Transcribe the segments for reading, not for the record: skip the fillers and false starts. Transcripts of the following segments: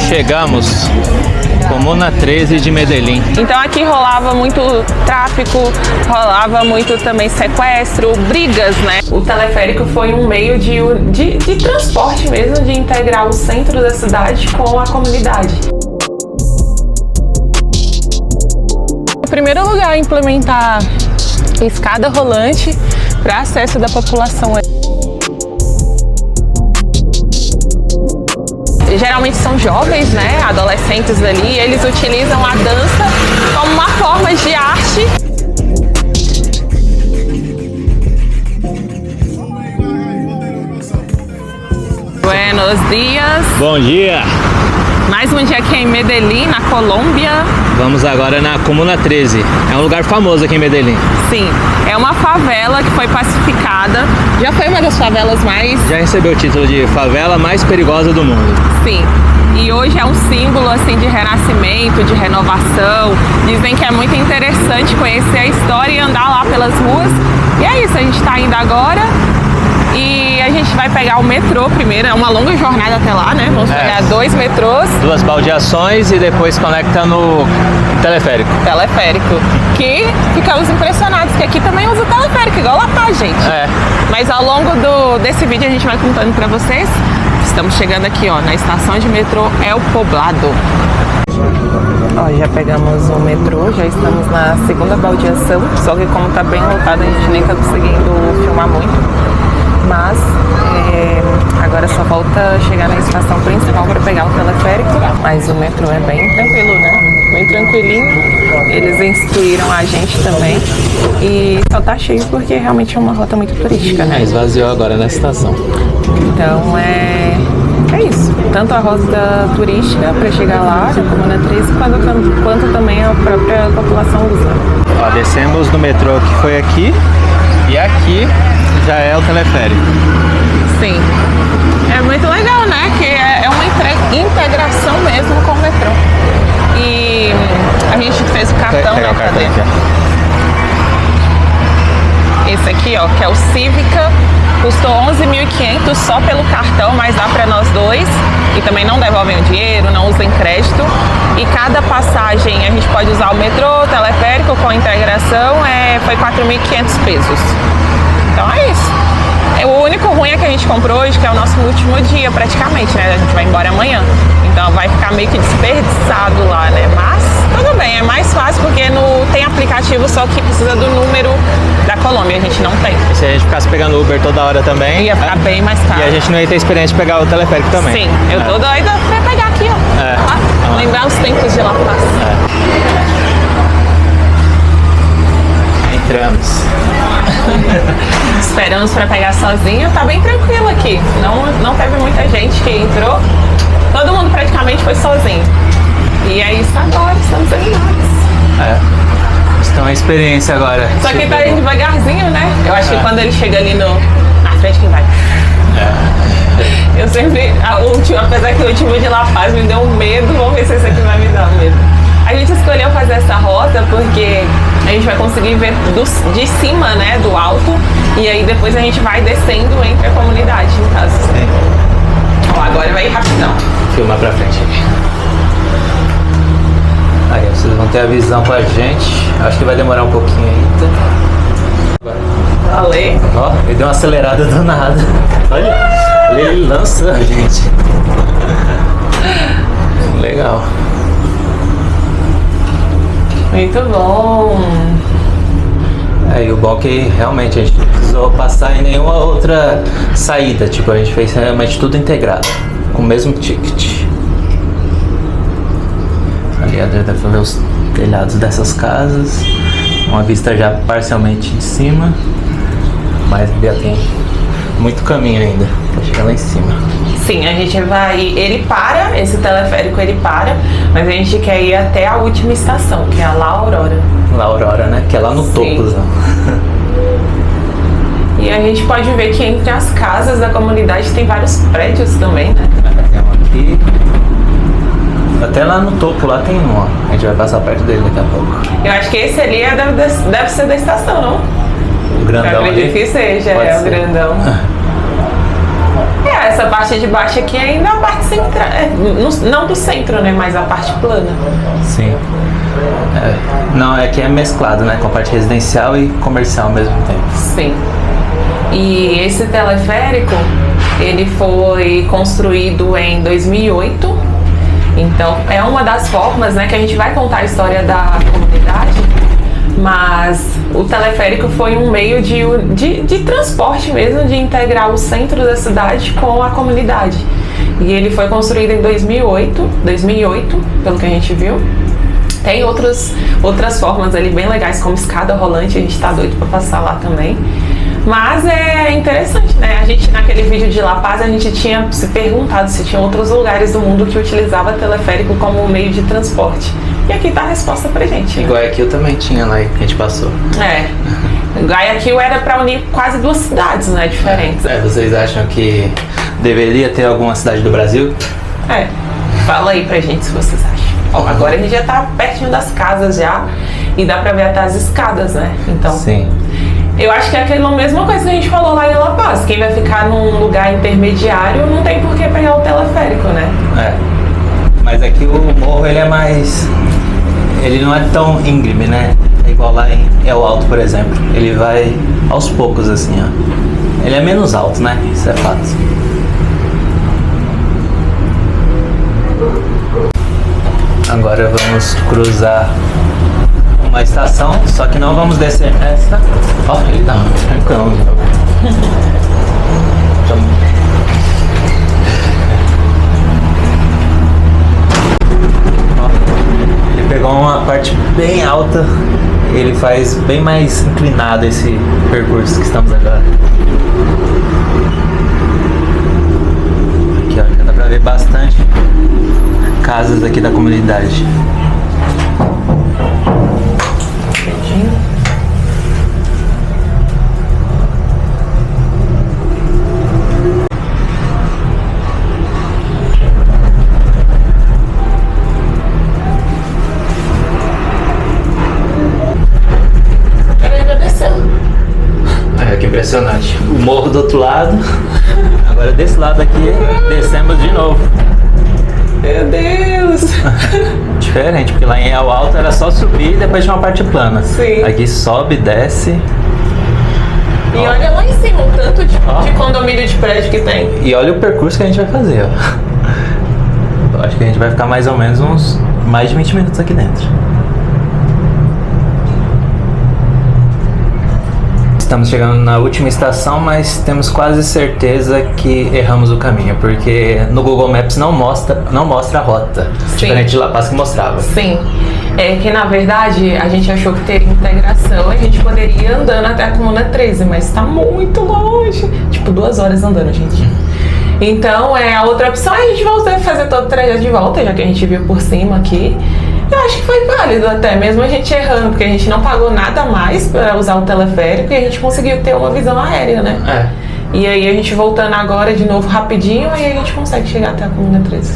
Chegamos, Comuna 13 de Medellín. Então aqui rolava muito tráfico, rolava muito também sequestro, brigas, né? O teleférico foi um meio de transporte mesmo, de integrar o centro da cidade com a comunidade. O primeiro lugar a implementar escada rolante para acesso da população. Geralmente são jovens, né, adolescentes ali, e eles utilizam a dança como uma forma de arte. Buenos dias. Bom dia! Mais um dia aqui em Medellín, na Colômbia. Vamos agora na Comuna 13. É um lugar famoso aqui em Medellín. Sim, é uma favela que foi pacificada. Já foi uma das favelas mais... Já recebeu o título de favela mais perigosa do mundo. Sim. E hoje é um símbolo assim de renascimento, de renovação. Dizem que é muito interessante conhecer a história e andar lá pelas ruas. E é isso, a gente está indo agora. E a gente vai pegar o metrô primeiro, é uma longa jornada até lá, né? Vamos pegar 2 metrôs. 2 baldeações e depois conecta no teleférico. Teleférico. Que ficamos impressionados, que aqui também usa o teleférico, igual lá tá, gente. Mas ao longo desse vídeo a gente vai contando pra vocês. Estamos chegando aqui, ó, na estação de metrô El Poblado. Ó, já pegamos o metrô, já estamos na segunda baldeação. Só que como tá bem lotado, a gente nem tá conseguindo filmar muito. Mas agora só falta chegar na estação principal para pegar o teleférico. Mas o metrô é bem tranquilo, né? Bem tranquilinho. Eles instruíram a gente também. E só tá cheio porque realmente é uma rota muito turística, né? Esvaziou agora na estação. Então é isso. Tanto a rota turística para chegar lá, na Comuna 13, quanto também a própria população usa. Ó, descemos do metrô que foi aqui. E aqui já é o teleférico. Sim. É muito legal, né? Que é uma integração mesmo com o metrô. E a gente fez o cartão, né? Cadê? Esse aqui, ó, que é o Cívica. Custou 11.500 só pelo cartão, mas dá para nós dois. E também não devolvem o dinheiro, não usem crédito. E cada passagem a gente pode usar o metrô, o teleférico com integração, foi 4.500 pesos. Então é isso. O único ruim é que a gente comprou hoje, que é o nosso último dia praticamente, né? A gente vai embora amanhã. Então vai ficar meio que desperdiçado lá, né? Mas tudo bem, é mais fácil porque tem aplicativo, só que precisa do número da Colômbia, a gente não tem. E se a gente ficasse pegando Uber toda hora também... Ia ficar bem mais caro. E a gente não ia ter experiência de pegar o teleférico também. Sim, eu tô doida pra pegar aqui, ó. Lembrar os tempos de La Paz. Entramos. Esperamos para pegar sozinho, tá bem tranquilo aqui. Não teve muita gente que entrou. Todo mundo praticamente foi sozinho. E é isso agora, estamos animados. Então a experiência agora. Só que tá indo devagarzinho, né? Eu acho que quando ele chega ali na frente, quem vai? Eu sempre, apesar que o último de La Paz me deu um medo, vamos ver se esse aqui vai me dar medo. A gente escolheu fazer essa rota porque a gente vai conseguir ver de cima, né, do alto, e aí depois a gente vai descendo entre a comunidade, no caso. Ó, agora vai ir rapidão. Filmar pra frente aqui. Aí vocês vão ter a visão com a gente. Acho que vai demorar um pouquinho ainda. Valeu. Ó, ele deu uma acelerada do nada. Olha, ele lança a gente. Legal. Muito bom. E o bom é que realmente a gente não precisou passar em nenhuma outra saída. Tipo, a gente fez realmente tudo integrado, com o mesmo ticket. Ali dá pra ver os telhados dessas casas. Uma vista já parcialmente de cima, mas ainda tem muito caminho ainda pra chegar lá em cima. Sim, a gente vai... esse teleférico ele para, mas a gente quer ir até a última estação, que é a La Aurora. La Aurora, né? Que é lá no topo. E a gente pode ver que entre as casas da comunidade tem vários prédios também, né? Tem um aqui. Até lá no topo, lá tem um, ó. A gente vai passar perto dele daqui a pouco. Eu acho que esse ali deve ser da estação, não? O grandão ali? Eu acredito que seja, Pode o ser. grandão. Essa parte de baixo aqui ainda é a parte central, não do centro, né, mas a parte plana. Sim. Não, é que é mesclado, né, com a parte residencial e comercial ao mesmo tempo. Sim. E esse teleférico, ele foi construído em 2008. Então, é uma das formas, né, que a gente vai contar a história da comunidade, mas o teleférico foi um meio de transporte mesmo, de integrar o centro da cidade com a comunidade. E ele foi construído em 2008, pelo que a gente viu. Tem outras formas ali bem legais, como escada rolante, a gente tá doido para passar lá também. Mas é interessante, né? A gente, naquele vídeo de La Paz, a gente tinha se perguntado se tinha outros lugares do mundo que utilizava teleférico como meio de transporte. E aqui tá a resposta pra gente. Né? Guayaquil também tinha lá que a gente passou. Guayaquil era pra unir quase duas cidades, né? Diferentes. Vocês acham que deveria ter alguma cidade do Brasil? Fala aí pra gente se vocês acham. Agora a gente já tá pertinho das casas já e dá pra ver até as escadas, né? Então. Sim. Eu acho que é aquela mesma coisa que a gente falou lá em La Paz. Quem vai ficar num lugar intermediário não tem por que pegar o teleférico, né? Mas aqui o morro, ele é mais... Ele não é tão íngreme, né? É igual lá em El Alto, por exemplo. Ele vai aos poucos, assim, ó. Ele é menos alto, né? Isso é fato. Agora vamos cruzar uma estação, só que não vamos descer essa. Ele tá trancando. Ele pegou uma parte bem alta, ele faz bem mais inclinado esse percurso que estamos agora. Aqui, ó, já dá pra ver bastante casas aqui da comunidade. Que impressionante. O morro do outro lado. Agora desse lado aqui descemos de novo. Meu Deus! Diferente, porque lá em El Alto era só subir e depois tinha uma parte plana. Sim. Aqui sobe, desce. E olha lá em cima o tanto de condomínio de prédio que tem. E olha o percurso que a gente vai fazer, ó. Eu acho que a gente vai ficar mais ou menos uns mais de 20 minutos aqui dentro. Estamos chegando na última estação, mas temos quase certeza que erramos o caminho, porque no Google Maps não mostra a rota, diferente de La Paz que mostrava. Sim, é que na verdade a gente achou que teria integração e a gente poderia ir andando até a Comuna 13, mas está muito longe, tipo 2 horas andando, gente. Então a outra opção é a gente voltar a fazer todo o trajeto de volta, já que a gente viu por cima aqui. Eu acho que foi válido até, mesmo a gente errando, porque a gente não pagou nada mais para usar o teleférico e a gente conseguiu ter uma visão aérea, né? E aí a gente voltando agora de novo rapidinho, aí a gente consegue chegar até a Comuna 13.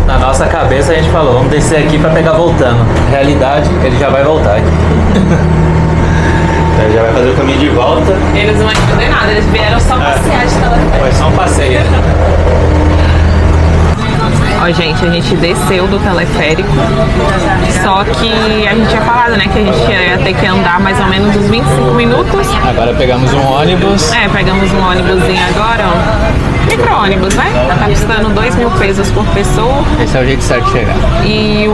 Na nossa cabeça a gente falou, vamos descer aqui para pegar voltando. Realidade, ele já vai voltar aqui. Ele já vai fazer o caminho de volta. Eles não vão entender nada, eles vieram só passear de teleférico. Foi só um passeio. Ó, gente, a gente desceu do teleférico, só que a gente tinha falado, né, que a gente ia ter que andar mais ou menos uns 25 minutos. Agora pegamos um ônibus. Pegamos um ônibusinho agora, ó. Micro-ônibus, né? Tá custando 2.000 pesos por pessoa. Esse é o jeito certo de chegar. E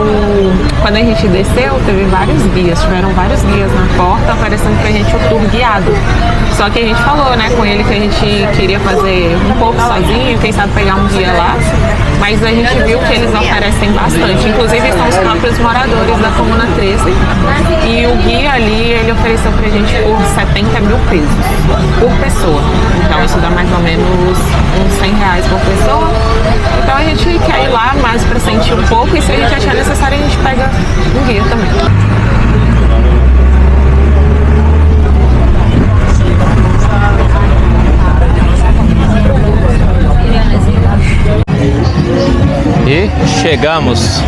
quando a gente desceu, teve vários guias, tiveram vários guias na porta oferecendo pra gente o tour guiado. Só que a gente falou, né, com ele que a gente queria fazer um pouco sozinho, quem sabe pegar um guia lá. Mas a gente viu que eles oferecem bastante. Inclusive são os próprios moradores da Comuna 13. E o guia ali, ele ofereceu pra gente por 70.000 pesos por pessoa. Então isso dá mais ou menos uns 100 reais por pessoa. Então a gente quer ir lá mais pra sentir um pouco. E se a gente achar necessário, a gente pega um guia também. E chegamos.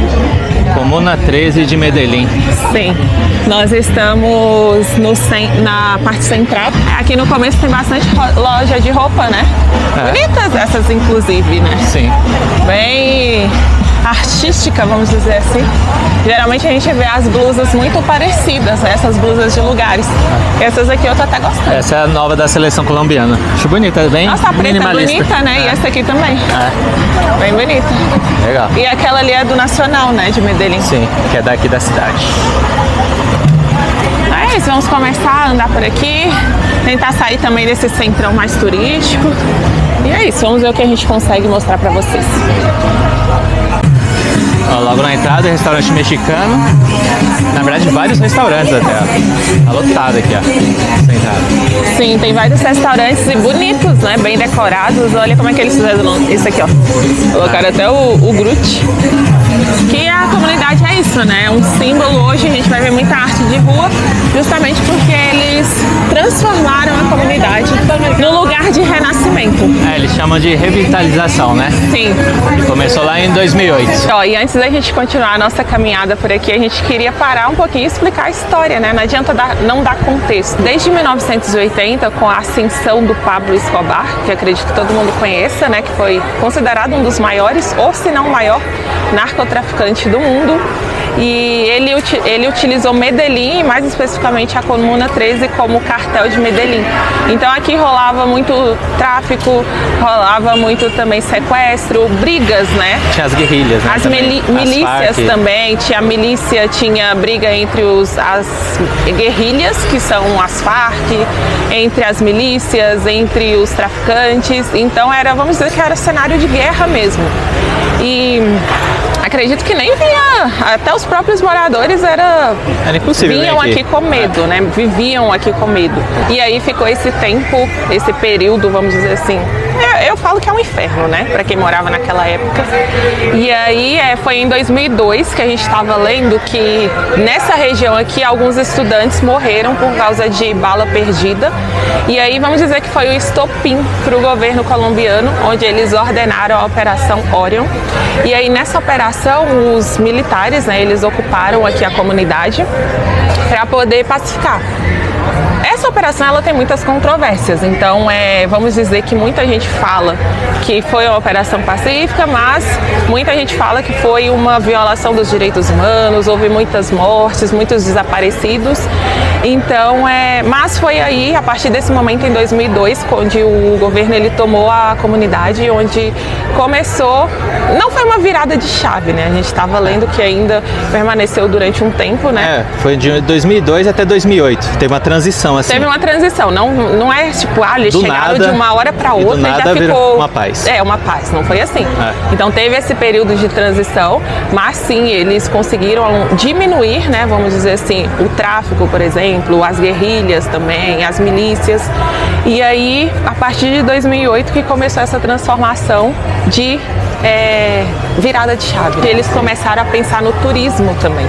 Comuna 13 de Medellín. Sim, nós estamos na parte central. Aqui no começo tem bastante loja de roupa, né? Bonitas essas, inclusive, né? Sim. Bem artística, vamos dizer assim. Geralmente a gente vê as blusas muito parecidas, né? Essas blusas de lugares. Essas aqui eu tô até gostando. Essa é a nova da seleção colombiana. Acho bonita, bem Nossa, a preta é minimalista. bonita, né? E essa aqui também. Bem bonita. Legal. E aquela ali é do Nacional, né? De Medellín. Sim, que é daqui da cidade. É isso, vamos começar a andar por aqui. Tentar sair também desse centrão mais turístico. E é isso, vamos ver o que a gente consegue mostrar pra vocês. Ó, logo na entrada, restaurante mexicano. Na verdade, vários restaurantes até. Ó. Tá lotado aqui, ó. Essa entrada. Sim, tem vários restaurantes e bonitos, né? Bem decorados. Olha como é que eles fizeram isso aqui, ó. Colocaram até o Groot. Que a comunidade é isso, né? É um símbolo. Hoje a gente vai ver muita arte de rua, justamente porque eles transformaram a comunidade no lugar de renascimento. Eles chamam de revitalização, né? Sim. E começou lá em 2008. Ó, e antes da gente continuar a nossa caminhada por aqui, a gente queria parar um pouquinho e explicar a história, né? Não adianta não dar contexto. Desde 1980, com a ascensão do Pablo Escobar, que acredito que todo mundo conheça, né? Que foi considerado um dos maiores, ou se não o maior, narcotraficante do mundo. E ele utilizou Medellín, mais especificamente a Comuna 13, como cartel de Medellín. Então aqui rolava muito tráfico, rolava muito também sequestro, brigas, né? Tinha as guerrilhas, né? As milícias também, tinha briga entre as guerrilhas, que são as Farc, entre as milícias, entre os traficantes. Então vamos dizer que era cenário de guerra mesmo. E acredito que nem vinha, até os próprios moradores era impossível, vinham aqui com medo, né? Viviam aqui com medo. E aí ficou esse tempo, esse período, vamos dizer assim. Eu falo que é um inferno, né? Pra quem morava naquela época. E aí foi em 2002 que a gente estava lendo que nessa região aqui alguns estudantes morreram por causa de bala perdida. E aí vamos dizer que foi o estopim para o governo colombiano, onde eles ordenaram a Operação Orion. E aí nessa operação os militares, né, eles ocuparam aqui a comunidade para poder pacificar. Essa operação ela tem muitas controvérsias, então vamos dizer que muita gente fala que foi uma operação pacífica, mas muita gente fala que foi uma violação dos direitos humanos, houve muitas mortes, muitos desaparecidos. Então, mas foi aí, a partir desse momento em 2002, onde o governo ele tomou a comunidade, onde começou, não foi uma virada de chave, né? A gente estava lendo que ainda permaneceu durante um tempo, né? Foi de 2002 até 2008, teve uma transição assim. Teve uma transição, não é tipo, eles chegaram de uma hora para outra e já ficou uma paz. Uma paz, não foi assim. Então teve esse período de transição, mas sim, eles conseguiram diminuir, né, vamos dizer assim, o tráfico, por exemplo, as guerrilhas também, as milícias. E aí, a partir de 2008 que começou essa transformação de virada de chave. Eles começaram a pensar no turismo também.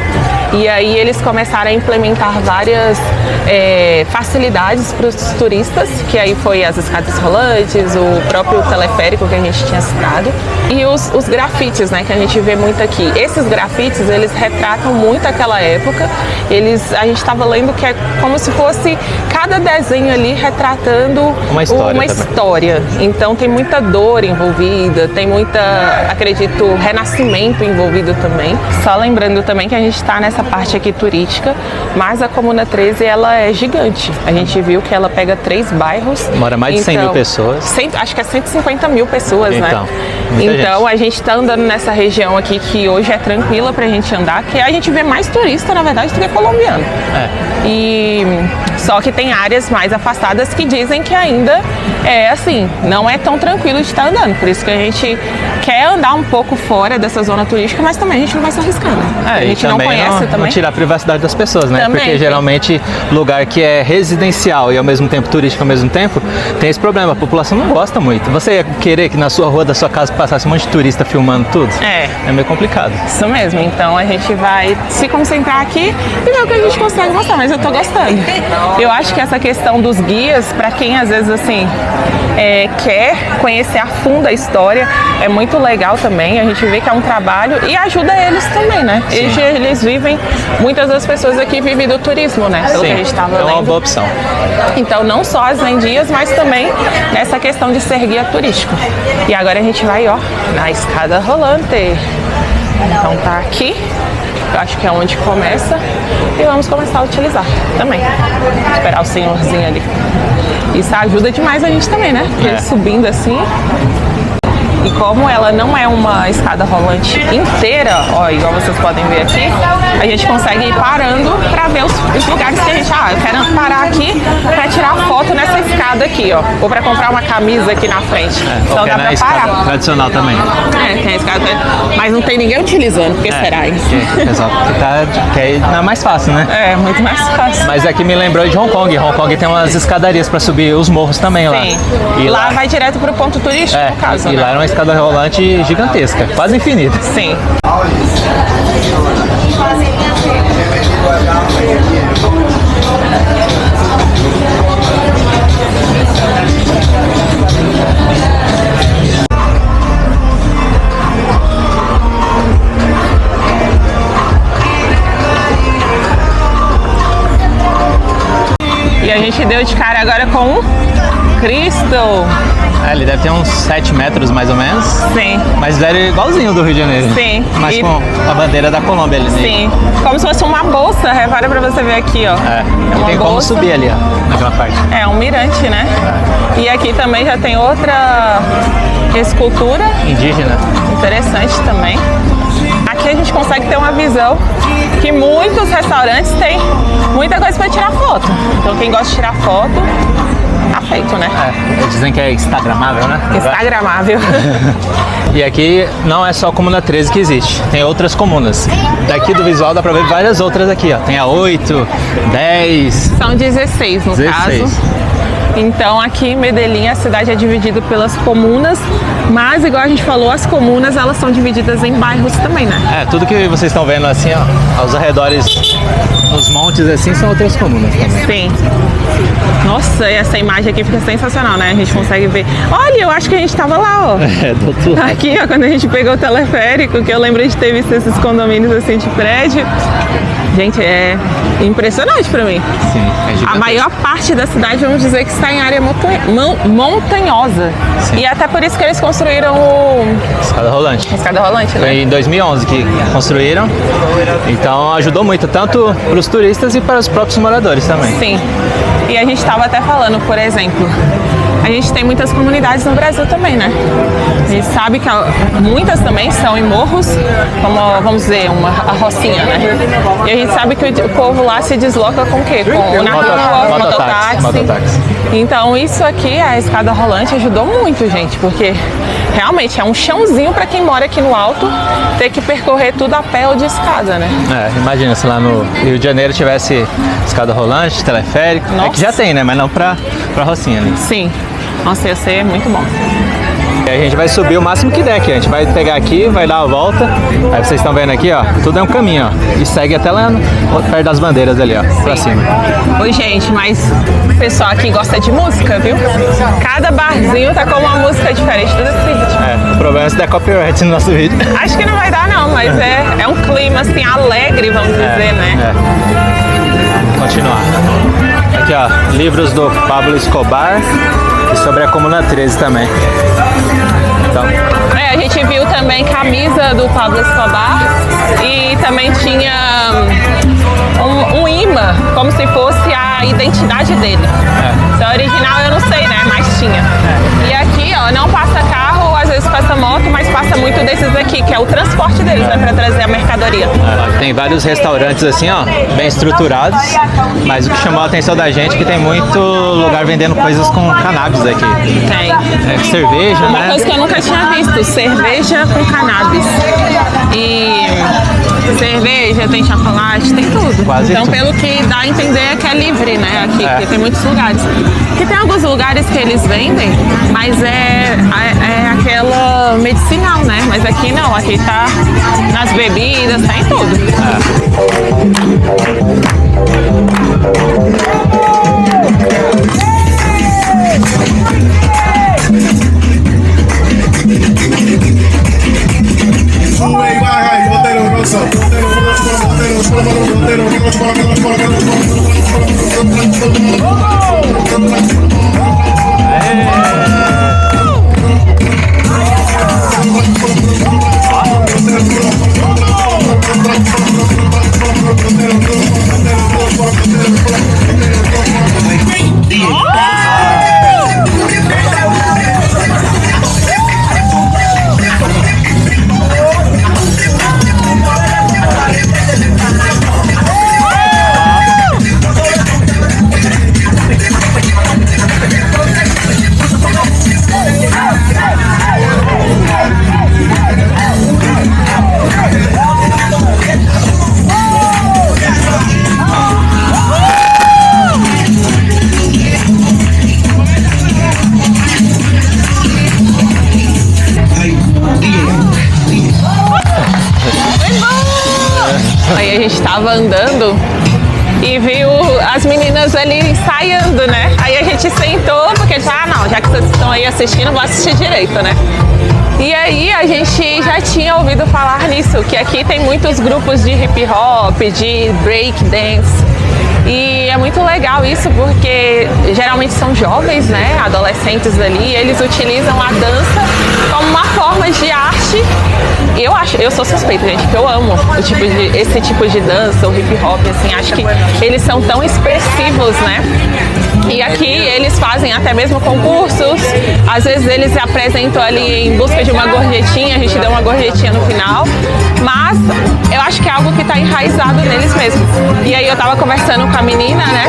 E aí eles começaram a implementar várias facilidades para os turistas, que aí foi as escadas rolantes, o próprio teleférico que a gente tinha citado, e os grafites, né, que a gente vê muito aqui. Esses grafites, eles retratam muito aquela época. A gente estava lendo que é como se fosse cada desenho ali retratando uma história. Então tem muita dor envolvida, tem muita, acredito, renascimento envolvido também. Só lembrando também que a gente está nessa parte aqui turística, mas a Comuna 13 ela é gigante. A gente viu que ela pega 3 bairros. Mora mais de 100 mil pessoas. Acho que é 150 mil pessoas, então, né? Então a gente está andando nessa região aqui que hoje é tranquila pra gente andar, que a gente vê mais turista, na verdade, do que colombiano. E só que tem áreas mais afastadas que dizem que ainda assim, não é tão tranquilo de estar andando. Por isso que a gente quer andar um pouco fora dessa zona turística, mas também a gente não vai se arriscar, né? A gente não conhece também. Não tirar a privacidade das pessoas, né? Também, porque geralmente lugar que é residencial e ao mesmo tempo turístico ao mesmo tempo, tem esse problema. A população não gosta muito. Você ia querer que na sua rua da sua casa passasse um monte de turista filmando tudo, é meio complicado. Isso mesmo, então a gente vai se concentrar aqui e ver o que a gente consegue mostrar, mas eu tô gostando. Eu acho que essa questão dos guias, pra quem às vezes assim quer conhecer a fundo a história, é muito legal também. A gente vê que é um trabalho e ajuda eles também, né? Eles vivem, muitas das pessoas aqui vivem do turismo, né? Pelo que a gente tava lendo. É uma boa opção. Então não só as vendias, mas também essa questão de ser guia turístico. E agora a gente vai, ó, na escada rolante. Então tá aqui, eu acho que é onde começa e vamos começar a utilizar também. Esperar o senhorzinho ali. Isso ajuda demais a gente também, né? Porque subindo assim. E como ela não é uma escada rolante inteira, ó, igual vocês podem ver aqui, a gente consegue ir parando para ver os lugares que a gente... eu quero parar aqui para tirar foto nessa escada aqui, ó. Ou para comprar uma camisa aqui na frente. Então dá para parar. Tradicional também. Tem a escada, mas não tem ninguém utilizando, porque será isso? O pessoal quer ir mais fácil, né? É, muito mais fácil. Mas aqui me lembrou de Hong Kong. Hong Kong tem umas escadarias para subir os morros também lá. Sim. E lá vai direto pro ponto turístico, no caso, e né? lá era uma escada rolante gigantesca, quase infinita. Sim. E a gente deu de cara agora com um Cristo. Ele deve ter uns 7 metros mais ou menos. Sim. Mas ele é igualzinho do Rio de Janeiro. Sim. Mas com a bandeira da Colômbia ali. Sim. Como se fosse uma bolsa, repara pra você ver aqui, ó. E tem como subir ali, ó, naquela parte. É um mirante, né? E aqui também já tem outra escultura. Indígena. Interessante também. Aqui a gente consegue ter uma visão que muitos restaurantes têm muita coisa para tirar foto. Então quem gosta de tirar foto, tá feito, né? Dizem que é instagramável, né? Instagramável. E aqui não é só a Comuna 13 que existe, tem outras comunas. Daqui do visual dá pra ver várias outras aqui, ó. Tem a 8, 10... São 16 no caso. Então aqui em Medellín a cidade é dividida pelas comunas, mas igual a gente falou, as comunas elas são divididas em bairros também, né? Tudo que vocês estão vendo assim, ó, aos arredores, nos montes assim, são outras comunas também. Sim. Nossa, essa imagem aqui fica sensacional, né? A gente consegue ver. Olha, eu acho que a gente tava lá, ó. Do outro lado. Aqui, ó, quando a gente pegou o teleférico, que eu lembro de ter visto esses condomínios assim de prédio. Gente, é impressionante pra mim. Sim, é gigantesco. A maior parte da cidade, vamos dizer que está em área montanhosa. Sim. E até por isso que eles construíram o... Escada rolante. Escada rolante, né? Foi em 2011 que construíram. Então ajudou muito, tanto para os turistas e para os próprios moradores também. Sim. E a gente estava até falando, por exemplo, a gente tem muitas comunidades no Brasil também, né? A gente sabe que muitas também são em morros, como, vamos dizer, a rocinha, né? E a gente sabe que o povo lá se desloca com o quê? Com na rua, mototáxi. Então isso aqui, a escada rolante, ajudou muito, gente, porque realmente é um chãozinho para quem mora aqui no alto ter que percorrer tudo a pé ou de escada, né? Imagina se lá no Rio de Janeiro tivesse escada rolante, teleférico. Nossa. É que já tem, né? Mas não pra rocinha ali. Sim. Nossa, ia ser muito bom. E a gente vai subir o máximo que der aqui. A gente vai pegar aqui, vai dar a volta. Aí vocês estão vendo aqui, ó. Tudo é um caminho, ó. E segue até lá perto das bandeiras ali, ó. Pra cima. Oi, gente, mas o pessoal aqui gosta de música, viu? Cada barzinho tá com uma música diferente todo esse vídeo. O problema é se der copyright no nosso vídeo. Acho que não vai dar, não, mas é um clima, assim, alegre, vamos dizer, né? Vamos continuar. Aqui, ó. Livros do Pablo Escobar e sobre a Comuna 13 também. Então. A gente viu também camisa do Pablo Escobar e também tinha um imã, como se fosse a identidade dele. Se é original eu não sei, né? Mas tinha. E aqui, ó, não passa carro, às vezes passa moto, mas passa muito desses aqui, que é o transporte deles, né? Pra trazer a mercadoria. Tem vários restaurantes assim, ó, bem estruturados, mas o que chamou a atenção da gente é que tem muito lugar vendendo coisas com cannabis aqui. Tem. Cerveja, Uma coisa que eu nunca tinha visto, cerveja com cannabis. E cerveja, tem chocolate, tem tudo. Quase então, tudo. pelo que dá a entender é que é livre, né? Aqui, porque tem muitos lugares. Porque tem alguns lugares que eles vendem, mas é aquela medicinal, né? Mas aqui não, aqui tá nas bebidas, tá em tudo. Sube y baja y poderoso, Aí a gente tava andando e viu as meninas ali ensaiando, né? Aí a gente sentou, porque já que vocês estão aí assistindo, vou assistir direito, né? E aí a gente já tinha ouvido falar nisso, que aqui tem muitos grupos de hip hop, de break dance. E é muito legal isso porque geralmente são jovens, né, adolescentes ali, e eles utilizam a dança como uma forma de arte. Eu sou suspeita, gente, que eu amo esse tipo de dança, o hip hop, assim, acho que eles são tão expressivos, né? E aqui eles fazem até mesmo concursos, às vezes eles se apresentam ali em busca de uma gorjetinha, a gente dá uma gorjetinha no final, mas eu acho que é algo que está enraizado neles mesmo. E aí eu tava conversando com a menina, né,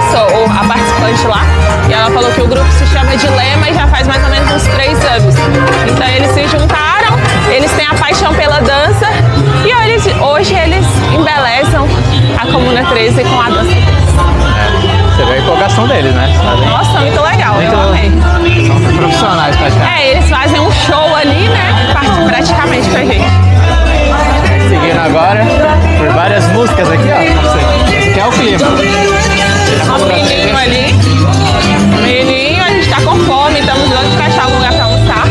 a participante lá, e ela falou que o grupo se chama Dilema e já faz mais ou menos uns 3 anos. Então eles se juntaram, eles têm a paixão pela dança e hoje eles embelezam a Comuna 13 com a dança. Você vê a empolgação deles, né? Nossa, muito legal, eu amei. São profissionais praticamente. Eles fazem um show ali, né? Praticamente com a gente. Seguindo agora por várias músicas aqui, ó. Esse aqui é o clima. Um menino ali. Menino, a gente tá com fome, estamos doidos pra achar um lugar pra almoçar.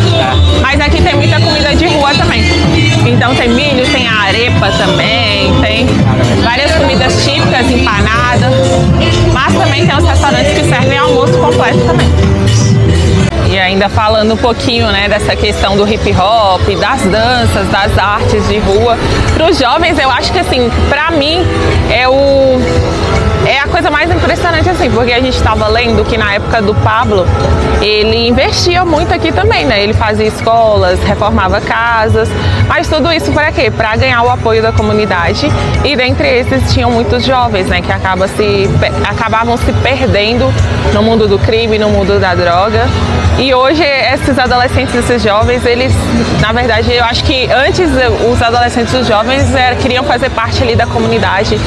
Mas aqui tem muita comida de rua também. Então tem milho, tem arepa também, tem várias comidas típicas, empanadas. Mas também tem os restaurantes que servem almoço completo também. E ainda falando um pouquinho, né, dessa questão do hip hop, das danças, das artes de rua. Para os jovens, eu acho que assim, para mim é a coisa mais impressionante, assim, porque a gente estava lendo que na época do Pablo, ele investia muito aqui também, né? Ele fazia escolas, reformava casas, mas tudo isso para quê? Para ganhar o apoio da comunidade. E dentre esses tinham muitos jovens, né, que acabavam se perdendo no mundo do crime, no mundo da droga. E hoje esses adolescentes, esses jovens, eles, na verdade, eu acho que antes os adolescentes e os jovens queriam fazer parte ali da comunidade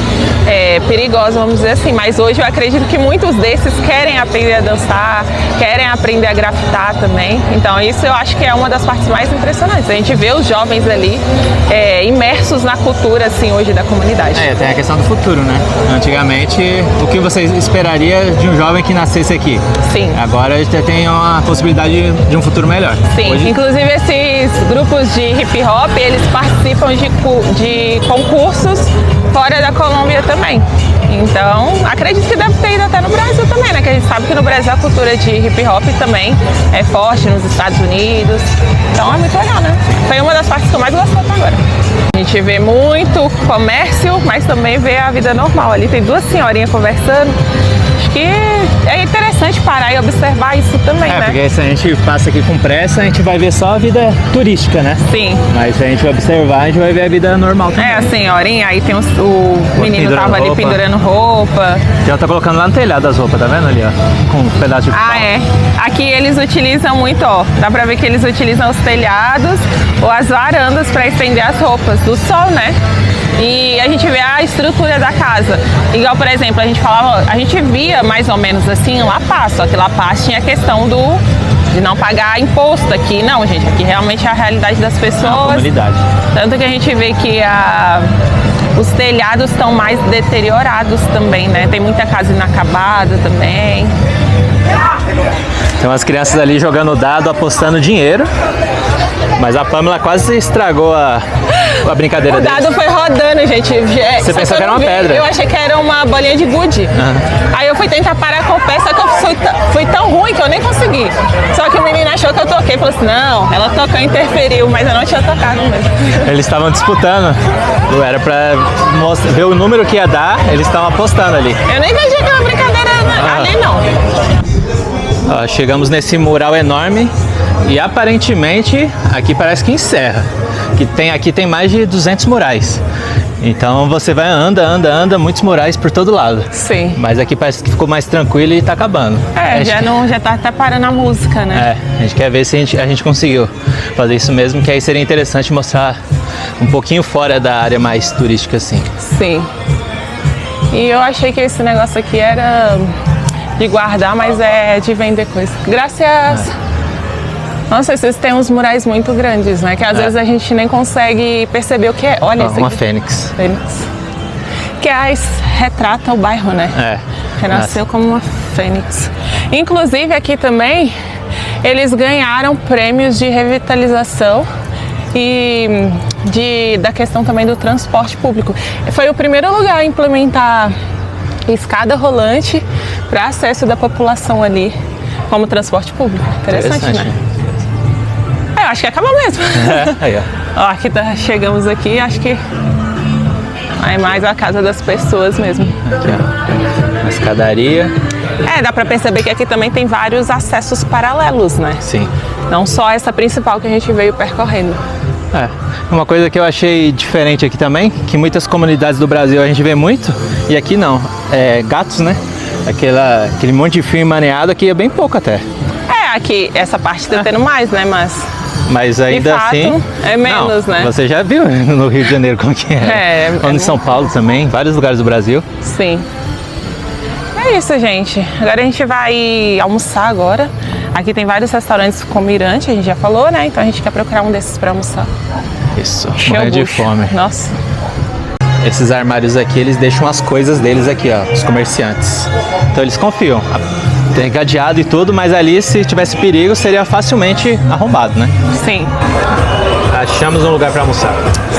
perigosa, vamos dizer assim, mas hoje eu acredito que muitos desses querem aprender a dançar, querem aprender a grafitar também. Então isso eu acho que é uma das partes mais impressionantes. A gente vê os jovens ali imersos na cultura, assim, hoje da comunidade. Tem a questão do futuro, né? Antigamente, o que você esperaria de um jovem que nascesse aqui? Sim. Agora a gente tem uma possibilidade de um futuro melhor. Sim, hoje... inclusive esses grupos de hip hop, eles participam de concursos fora da Colômbia também. Então, acredito que deve ter ido até no Brasil também, né? Que a gente sabe que no Brasil a cultura de hip hop também é forte, nos Estados Unidos. Então é muito legal, né? Foi uma das partes que eu mais gostei até agora. A gente vê muito comércio, mas também vê a vida normal. Ali tem 2 senhorinhas conversando. Acho que é interessante parar e observar isso também, né? Porque se a gente passa aqui com pressa, a gente vai ver só a vida turística, né? Sim. Mas se a gente observar, a gente vai ver a vida normal também. A senhorinha, aí tem o menino tava ali pendurando roupa. Já tá colocando lá no telhado as roupas, tá vendo ali, ó? Com um pedaço de pau. Aqui eles utilizam muito, ó. Dá pra ver que eles utilizam os telhados ou as varandas pra estender as roupas do sol, né? E a gente vê a estrutura da casa. Igual, por exemplo, a gente via mais ou menos assim em La Paz, só que La Paz tinha a questão de não pagar imposto. Aqui não, gente, aqui realmente é a realidade das pessoas. A comunidade. Tanto que a gente vê que os telhados estão mais deteriorados também, né? Tem muita casa inacabada também. Tem umas crianças ali jogando dado, apostando dinheiro. Mas a Pamela quase estragou a brincadeira dele. O dado foi rodando, gente. Você pensou que era uma pedra? Eu achei que era uma bolinha de gude. Aí eu fui tentar parar com o pé, só que foi tão ruim que eu nem consegui. Só que o menino achou que eu toquei. Falou assim, não, ela tocou e interferiu, mas eu não tinha tocado mesmo. Eles estavam disputando. Era pra ver o número que ia dar, eles estavam apostando ali. Eu nem vejo aquela brincadeira ali, não. Ó, chegamos nesse mural enorme e aparentemente aqui parece que encerra. Aqui tem mais de 200 murais. Então você vai anda, muitos murais por todo lado. Sim. Mas aqui parece que ficou mais tranquilo e tá acabando. Já tá até parando a música, né? A gente quer ver se a gente conseguiu fazer isso mesmo, que aí seria interessante mostrar um pouquinho fora da área mais turística, assim. Sim. E eu achei que esse negócio aqui era de guardar, mas é de vender coisa. Graças... Nossa, esses têm uns murais muito grandes, né? Que às vezes a gente nem consegue perceber o que é. Olha isso aqui. Uma fênix. Que retrata o bairro, né? Renasceu como uma fênix. Inclusive aqui também, eles ganharam prêmios de revitalização e da questão também do transporte público. Foi o primeiro lugar a implementar escada rolante para acesso da população ali como transporte público. Interessante, né? Eu acho que acabou mesmo. Aí, ó. Ó, chegamos aqui, acho que é mais a casa das pessoas mesmo. Aqui, ó. Uma escadaria. Dá pra perceber que aqui também tem vários acessos paralelos, né? Sim. Não só essa principal que a gente veio percorrendo. Uma coisa que eu achei diferente aqui também, que muitas comunidades do Brasil a gente vê muito, e aqui não, gatos, né? Aquele monte de fio emaranhado aqui é bem pouco até. Aqui essa parte tá tendo mais, né? Mas ainda de fato, assim... é menos, né? Você já viu no Rio de Janeiro como que é. Ou em São Paulo também, vários lugares do Brasil. Sim. É isso, gente. Agora a gente vai almoçar agora. Aqui tem vários restaurantes com mirante, a gente já falou, né? Então a gente quer procurar um desses para almoçar. Isso, morrer de fome. Nossa. Esses armários aqui, eles deixam as coisas deles aqui, ó, os comerciantes. Então eles confiam. Tem cadeado e tudo, mas ali, se tivesse perigo, seria facilmente arrombado, né? Sim. Achamos um lugar para almoçar.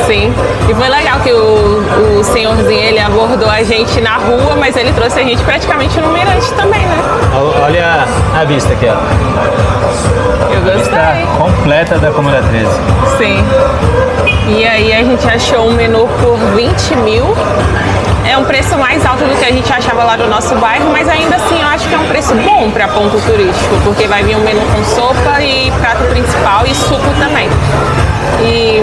Sim. E foi legal que o senhorzinho, ele abordou a gente na rua, mas ele trouxe a gente praticamente no mirante também, né? Olha a vista aqui, ó. Eu gostei. Vista completa da Comuna 13. Sim. E aí a gente achou um menu por 20 mil. É um preço mais alto do que a gente achava lá no nosso bairro, mas ainda assim eu acho que é um preço bom para ponto turístico, porque vai vir um menu com sopa e prato principal e suco também. E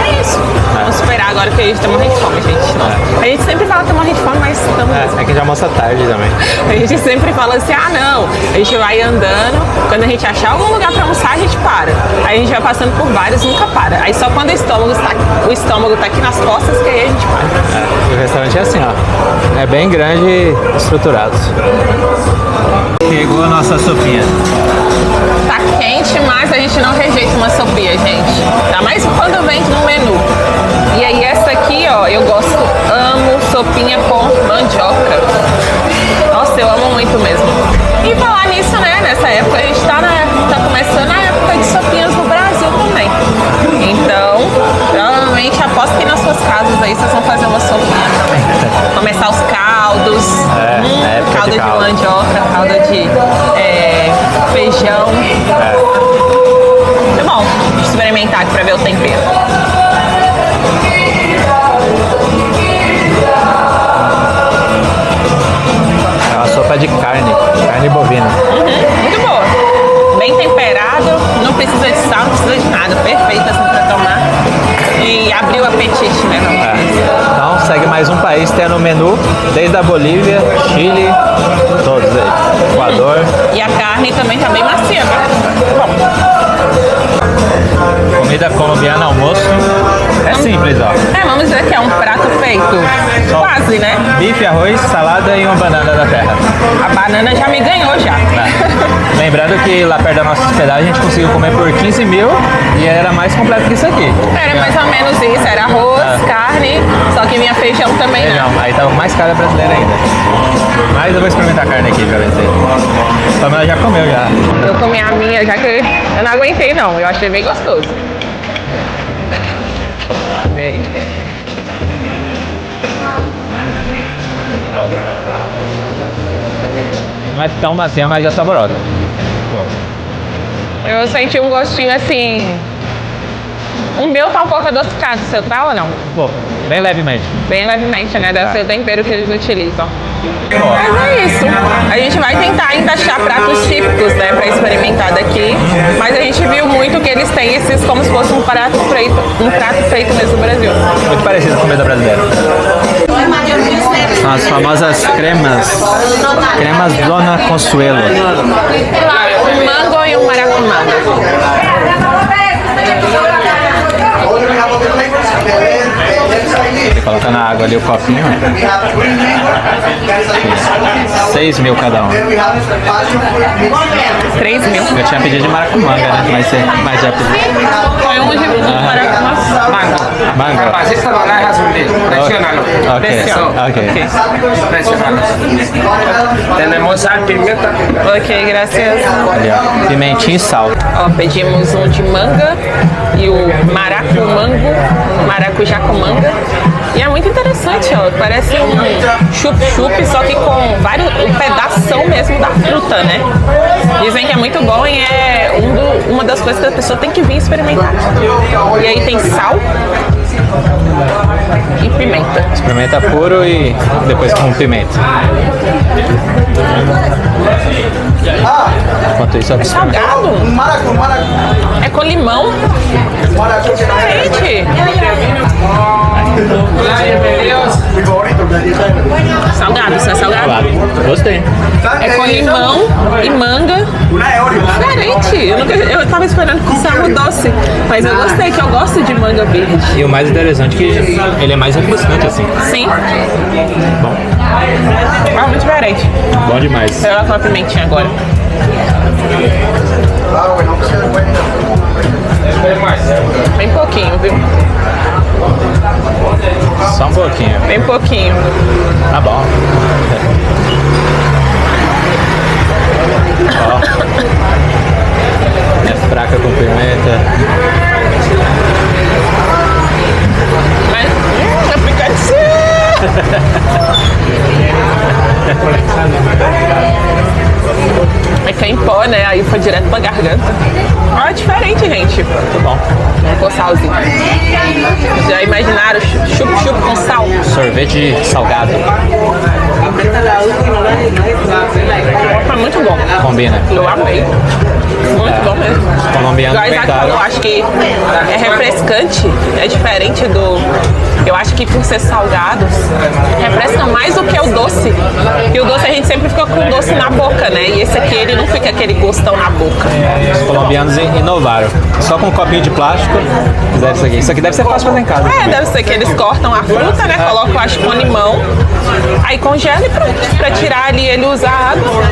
é isso. Vamos esperar agora que a gente tá morrendo de fome, gente. Nossa. A gente sempre fala que tá morrendo de fome, mas estamos... É que já almoça tarde também. A gente sempre fala assim, não, a gente vai andando, quando a gente achar algum lugar pra almoçar, a gente para. Aí a gente vai passando por vários, nunca para. Aí só quando o estômago tá aqui nas costas, que aí a gente para. O restaurante é assim, ó. É bem grande e estruturado. Chegou a nossa sopinha. Tá quente, mas a gente não rejeita uma sopinha, gente. Tá mais quando vem no menu. E aí essa aqui, ó, eu gosto, amo sopinha com mandioca. Nossa, eu amo muito mesmo. E falar nisso, né, nessa época, a gente tá começando a época de sopinhas no Brasil também. Então, provavelmente, aposto que nas suas casas aí vocês vão fazer uma sopinha. Começar os caldos, caldo de mandioca, caldo de feijão. É bom experimentar aqui pra ver o tempero. É uma sopa de carne bovina. Muito boa. Bem temperado, não precisa de sal, não precisa de nada. Perfeita assim pra tomar. E abriu o apetite, né? Então segue mais um país que tem no menu, desde a Bolívia, Chile, todos aí. Equador. E a carne também tá bem macia, viu? Bom. Comida colombiana, almoço. É Vamos simples. simples, ó. Vamos dizer que é um prato feito. Quase, né? Bife, arroz, salada e uma banana da terra. A banana já me ganhou já. Lembrando que lá perto da nossa hospedagem a gente conseguiu comer por 15 mil e era mais completo que isso aqui. Era mais ou menos isso, era arroz, carne, só que vinha feijão também, né? Feijão, aí tava mais cara brasileira ainda. Mas eu vou experimentar a carne aqui pra ver se... Pamela já comeu já. Eu comi a minha, já que eu não aguentei não, eu achei bem gostoso. Não é tão macia, mas é saborosa. Eu senti um gostinho assim... O meu tá um pouco adocicado, o seu tá ou não? Pô, bem levemente. Bem levemente, né? Deve ser o tempero que eles utilizam. Mas é isso. A gente vai tentar ainda achar pratos típicos, né? Pra experimentar daqui. Mas a gente viu muito que eles têm esses como se fosse um prato feito mesmo no Brasil. Muito parecido com a comida brasileira. São as famosas cremas. Cremas Dona Consuelo. Um mango e um maracumanga. Coloca na água ali o copinho. 6 mil cada um. 3 mil. Eu tinha pedido de maracumanga, né? Mas já pedi. Foi um de maracumanga. Manga. Esta naranja azul, presiónalo. Ok. Presiónalo. Tenemos sal, pimenta. Ok, graças. Ali, ó. Pimentinha e sal. Ó, pedimos um de manga e o maracujá com manga. E é muito interessante, ó. Parece um chup-chup, só que com um pedação mesmo da fruta, né? Dizem que é muito bom e é uma das coisas que a pessoa tem que vir experimentar. E aí tem sal e pimenta. Pimenta puro e depois com pimenta. Enquanto isso, eu Salgado. É com limão. Que diferente. Salgado, isso é salgado? Gostei. É com limão e manga. Diferente. Eu tava esperando que fosse algo doce. Mas eu gostei, que eu gosto de manga verde. E o mais interessante é que ele é mais refrescante assim. Sim. Bom. Ah, muito diferente. Bom demais. Vou colocar a pimentinha agora. Bem pouquinho, viu? Só um pouquinho. Bem pouquinho. Tá bom. Ó. É fraca com pimenta. Mas é picante. É que é em pó, né? Aí foi direto pra garganta. Ó, é diferente, gente. Muito bom. Vamos pôr salzinho. Já imaginaram chup-chup com sal? Sorvete salgado. Tá muito bom. Combina. Eu amei. Muito bom mesmo. Os colombianos Igual a Isaac inventaram. falou, acho que é refrescante, é diferente do... Eu acho que por ser salgados, refresca mais do que o doce. E o doce a gente sempre fica com o doce na boca, né? E esse aqui, ele não fica aquele gostão na boca. Os colombianos inovaram. Só com um copinho de plástico fizeram isso aqui. Isso aqui deve ser fácil fazer em casa. É, deve ser que eles cortam a fruta, né? Colocam, acho, com limão. Aí congela e pronto. Pra tirar ali ele usar água.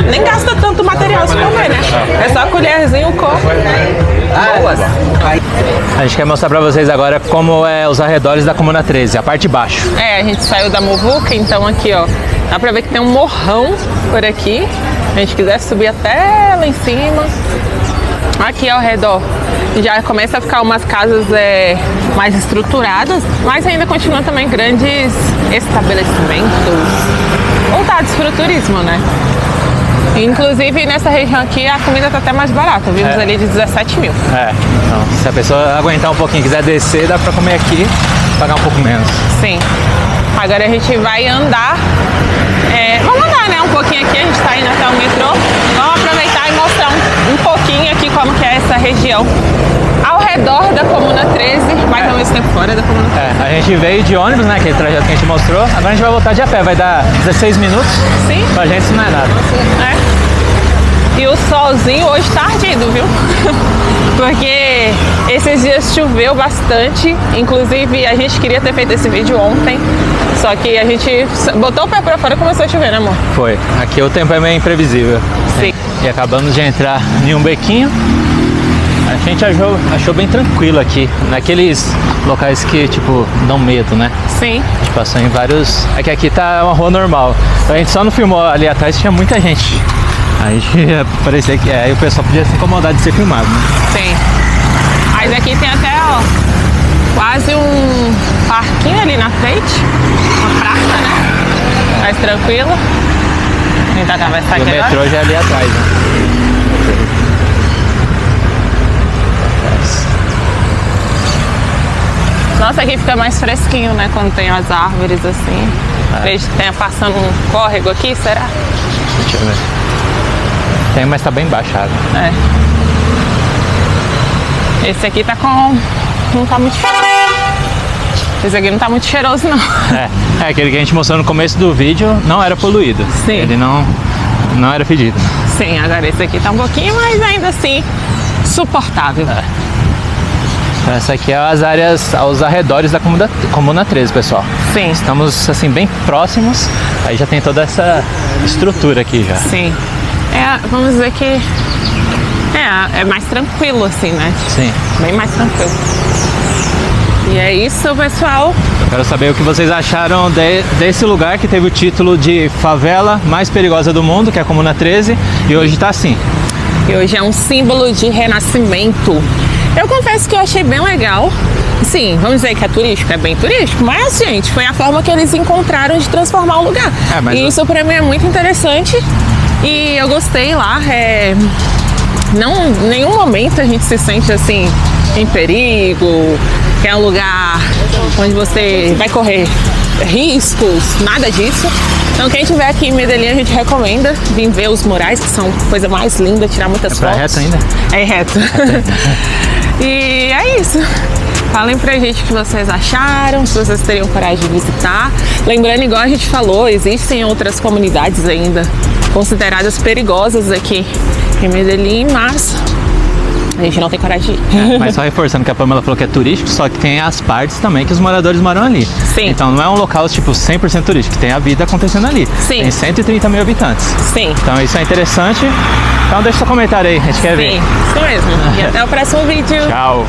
Nem gasta tanto material se for ver, né? É só a colherzinha, o copo. Boas. A gente quer mostrar pra vocês agora como é os arredores da Comuna 13, a parte de baixo. É, a gente saiu da Muvuca, então aqui, ó, dá pra ver que tem um morrão por aqui. Se a gente quiser subir até lá em cima. Aqui ao redor já começa a ficar umas casas mais estruturadas, mas ainda continuam também grandes estabelecimentos voltados para o turismo, né? Inclusive nessa região aqui a comida tá até mais barata, vimos ali de 17 mil. É, então, se a pessoa aguentar um pouquinho, quiser descer, dá pra comer aqui, pagar um pouco menos. Sim. Agora a gente vai andar. Vamos andar, né? Um pouquinho aqui, a gente tá indo até o metrô. Vamos aproveitar e mostrar um pouquinho aqui como que é essa região. Ao redor da Comuna 13, mas ao mesmo tempo fora da Comuna 13. A gente veio de ônibus, né? Aquele trajeto que a gente mostrou. Agora a gente vai voltar de a pé, vai dar 16 minutos. Sim. Pra gente isso não é nada. E o solzinho hoje tá ardido, viu? Porque esses dias choveu bastante. Inclusive, a gente queria ter feito esse vídeo ontem. Só que a gente botou o pé pra fora e começou a chover, né, amor? Foi. Aqui o tempo é meio imprevisível. Sim. E acabamos de entrar em um bequinho. A gente achou bem tranquilo aqui. Naqueles locais que, tipo, dão medo, né? Sim. A gente passou em vários... É que aqui tá uma rua normal. Então a gente só não filmou ali atrás, tinha muita gente. Aí parecia que... Aí o pessoal podia se incomodar de ser filmado, né? Sim. Mas aqui tem até, ó, quase um parquinho ali na frente. Uma praça, né? Mais tranquila. Tentar atravessar E aqui o metrô agora. já é ali atrás, né? Nossa, aqui fica mais fresquinho, né? Quando tem as árvores assim. Vejo que tenha passando um córrego aqui, será? Deixa eu ver. Tem, mas tá bem baixado. É. Esse aqui tá com... Não tá muito... Esse aqui não tá muito cheiroso, não. É aquele que a gente mostrou no começo do vídeo, não era poluído. Sim. Ele não era fedido. Sim, agora esse aqui tá um pouquinho, mas ainda assim, suportável. Então essa aqui é as áreas aos arredores da Comuna 13, pessoal. Sim. Estamos, assim, bem próximos. Aí já tem toda essa estrutura aqui já. Sim. Vamos dizer que é mais tranquilo, assim, né? Sim. Bem mais tranquilo. E é isso, pessoal. Eu quero saber o que vocês acharam desse lugar que teve o título de favela mais perigosa do mundo, que é a Comuna 13, e hoje tá assim. E hoje é um símbolo de renascimento. Eu confesso que eu achei bem legal. Sim, vamos dizer que é turístico, é bem turístico, mas, gente, foi a forma que eles encontraram de transformar o lugar. E isso pra mim é muito interessante. E eu gostei lá. Não, em nenhum momento a gente se sente assim em perigo, que é um lugar onde você vai correr riscos, nada disso. Então quem estiver aqui em Medellín, a gente recomenda vir ver os murais, que são a coisa mais linda, tirar muitas fotos. É reto ainda? É reto. E é isso. Falem pra gente o que vocês acharam, se vocês teriam coragem de visitar. Lembrando, igual a gente falou, existem outras comunidades ainda consideradas perigosas aqui em Medellín, mas a gente não tem coragem de ir. Mas só reforçando que a Pamela falou que é turístico, só que tem as partes também que os moradores moram ali. Sim. Então não é um local tipo 100% turístico, tem a vida acontecendo ali. Sim. Tem 130 mil habitantes. Sim. Então isso é interessante. Então deixa seu comentário aí, a gente quer ver. Sim, isso mesmo. E até o próximo vídeo. Tchau.